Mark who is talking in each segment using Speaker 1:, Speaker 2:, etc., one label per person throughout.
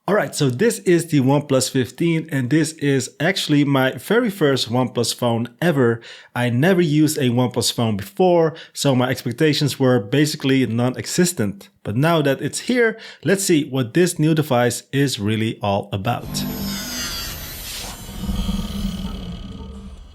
Speaker 1: Alright, so this is the OnePlus 15 and this is actually my very first OnePlus phone ever. I never used a OnePlus phone before, so my expectations were basically non-existent. But now that it's here, let's see what this new device is really all about.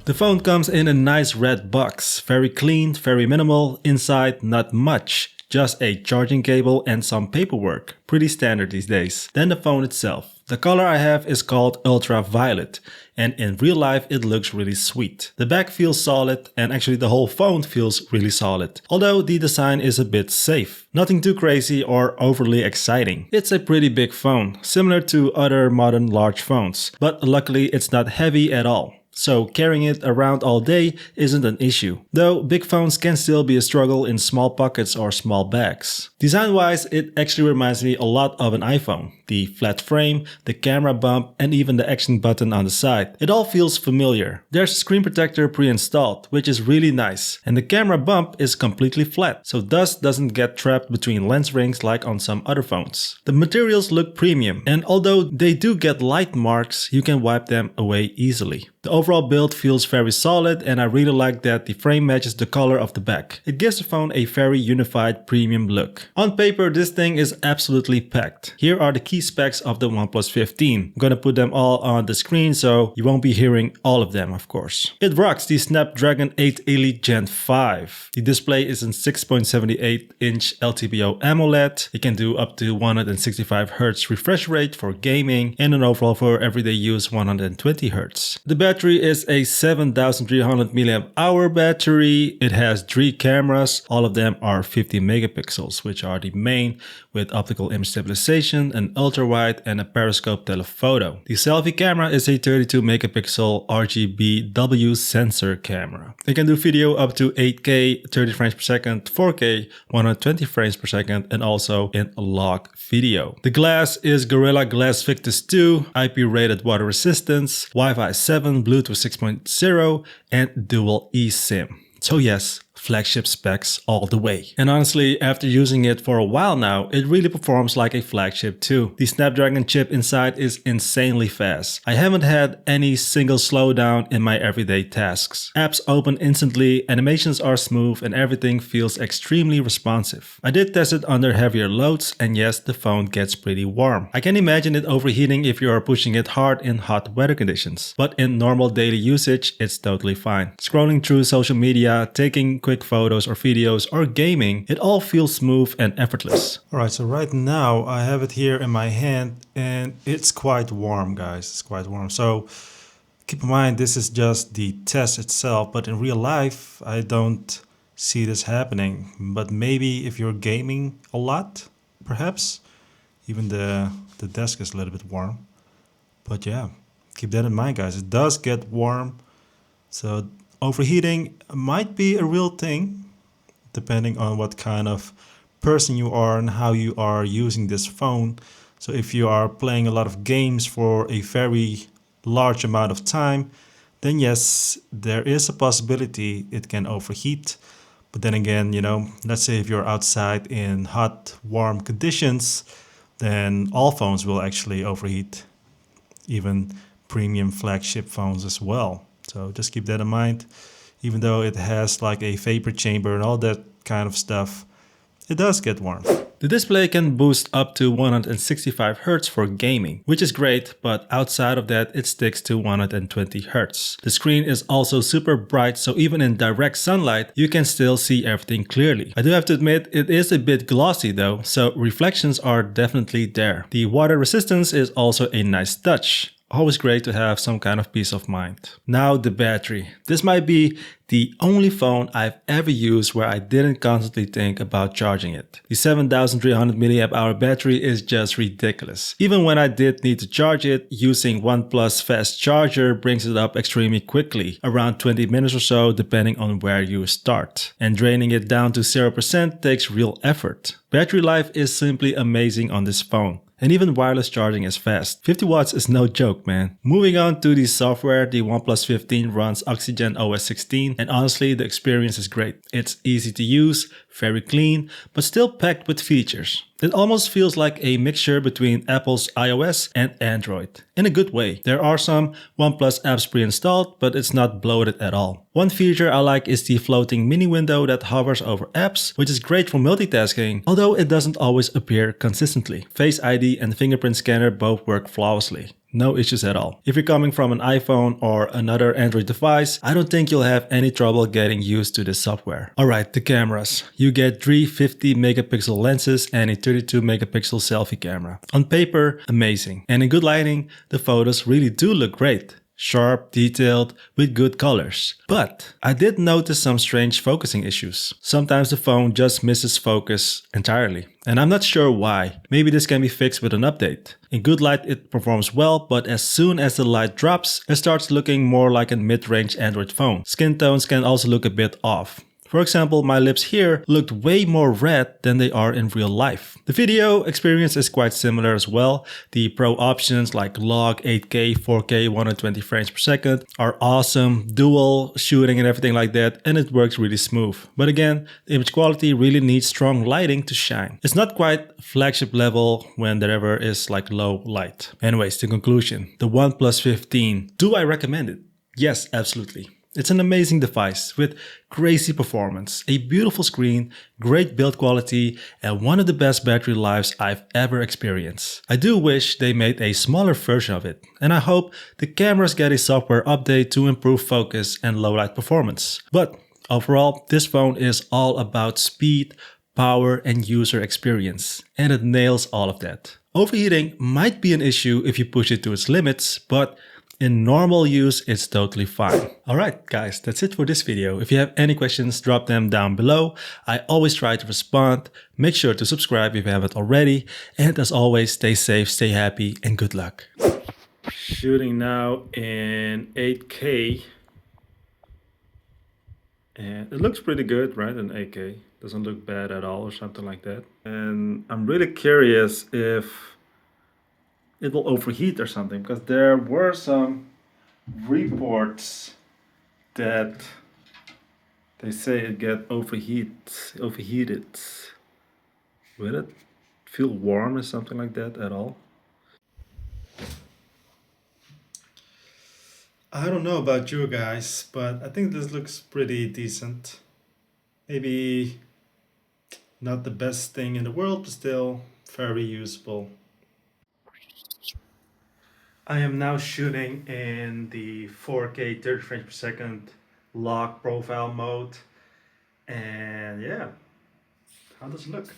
Speaker 1: The phone comes in a nice red box, very clean, very minimal, inside not much. Just a charging cable and some paperwork. Pretty standard these days. Then the phone itself. The color I have is called ultraviolet, and in real life it looks really sweet. The back feels solid, and actually the whole phone feels really solid. Although the design is a bit safe. Nothing too crazy or overly exciting. It's a pretty big phone, similar to other modern large phones. But luckily it's not heavy at all. So carrying it around all day isn't an issue. Though big phones can still be a struggle in small pockets or small bags. Design-wise, it actually reminds me a lot of an iPhone. The flat frame, the camera bump, and even the action button on the side. It all feels familiar. There's a screen protector pre-installed, which is really nice. And the camera bump is completely flat, so dust doesn't get trapped between lens rings like on some other phones. The materials look premium, and although they do get light marks, you can wipe them away easily. The overall build feels very solid, and I really like that the frame matches the color of the back. It gives the phone a very unified premium look. On paper, this thing is absolutely packed. Here are the key specs of the OnePlus 15. I'm gonna put them all on the screen so you won't be hearing all of them, of course. It rocks the Snapdragon 8 Elite Gen 5. The display is an 6.78-inch LTPO AMOLED. It can do up to 165Hz refresh rate for gaming and an overall for everyday use 120Hz. The battery is a 7300 mAh battery. It has 3 cameras. All of them are 50 megapixels, which are the main, with optical image stabilization, an ultra-wide and a periscope telephoto. The selfie camera is a 32 megapixel RGBW sensor camera. It can do video up to 8K 30 frames per second, 4K 120 frames per second, and also in log video. The glass is Gorilla Glass Victus 2, IP rated water resistance, Wi-Fi 7, Bluetooth 6.0, and dual eSIM. So yes, flagship specs all the way. And honestly, after using it for a while now, it really performs like a flagship too. The Snapdragon chip inside is insanely fast. I haven't had any single slowdown in my everyday tasks. Apps open instantly, animations are smooth, and everything feels extremely responsive. I did test it under heavier loads, and yes, the phone gets pretty warm. I can imagine it overheating if you are pushing it hard in hot weather conditions. But in normal daily usage, it's totally fine. Scrolling through social media, taking quick photos or videos or gaming, it all feels smooth and effortless. Alright, so right now I have it here in my hand and it's quite warm, guys. It's quite warm. So keep in mind this is just the test itself, but in real life I don't see this happening. But maybe if you're gaming a lot, perhaps even the desk is a little bit warm. But yeah, keep that in mind, guys. It does get warm. So overheating might be a real thing, depending on what kind of person you are and how you are using this phone. So if you are playing a lot of games for a very large amount of time, then yes, there is a possibility it can overheat. But then again, you know, let's say if you're outside in hot, warm conditions, then all phones will actually overheat, even premium flagship phones as well. So just keep that in mind. Even though it has like a vapor chamber and all that kind of stuff, it does get warm. The display can boost up to 165Hz for gaming, which is great, but outside of that it sticks to 120Hz. The screen is also super bright, so even in direct sunlight you can still see everything clearly. I do have to admit it is a bit glossy though, so reflections are definitely there. The water resistance is also a nice touch. Always great to have some kind of peace of mind. Now the battery. This might be the only phone I've ever used where I didn't constantly think about charging it. The 7300 mAh battery is just ridiculous. Even when I did need to charge it, using OnePlus fast charger brings it up extremely quickly, around 20 minutes or so depending on where you start. And draining it down to 0% takes real effort. Battery life is simply amazing on this phone. And even wireless charging is fast. 50 watts is no joke, man. Moving on to the software, the OnePlus 15 runs Oxygen OS 16, and honestly the experience is great. It's easy to use, very clean, but still packed with features. It almost feels like a mixture between Apple's iOS and Android. In a good way. There are some OnePlus apps pre-installed, but it's not bloated at all. One feature I like is the floating mini window that hovers over apps, which is great for multitasking, although it doesn't always appear consistently. Face ID and fingerprint scanner both work flawlessly. No issues at all. If you're coming from an iPhone or another Android device, I don't think you'll have any trouble getting used to this software. Alright, the cameras. You get three 50 megapixel lenses and a 32 megapixel selfie camera. On paper, amazing. And in good lighting, the photos really do look great. Sharp, detailed, with good colors. But I did notice some strange focusing issues. Sometimes the phone just misses focus entirely. And I'm not sure why. Maybe this can be fixed with an update. In good light it performs well, but as soon as the light drops, it starts looking more like a mid-range Android phone. Skin tones can also look a bit off. For example, my lips here looked way more red than they are in real life. The video experience is quite similar as well. The pro options like log, 8K, 4K, 120 frames per second are awesome, dual shooting and everything like that, and it works really smooth. But again, the image quality really needs strong lighting to shine. It's not quite flagship level when there ever is like low light. Anyways, the conclusion, the OnePlus 15. Do I recommend it? Yes, absolutely. It's an amazing device with crazy performance, a beautiful screen, great build quality, and one of the best battery lives I've ever experienced. I do wish they made a smaller version of it, and I hope the cameras get a software update to improve focus and low light performance. But overall, this phone is all about speed, power, and user experience, and it nails all of that. Overheating might be an issue if you push it to its limits, but in normal use, it's totally fine. Alright guys, that's it for this video. If you have any questions, drop them down below. I always try to respond. Make sure to subscribe if you haven't already. And as always, stay safe, stay happy, and good luck. Shooting now in 8K. And it looks pretty good, right, in 8K. Doesn't look bad at all or something like that. And I'm really curious if it will overheat or something, because there were some reports that they say it get overheated. Will it feel warm or something like that at all? I don't know about you guys, but I think this looks pretty decent. Maybe not the best thing in the world, but still very usable. I am now shooting in the 4K 30 frames per second log profile mode, and yeah, how does it look?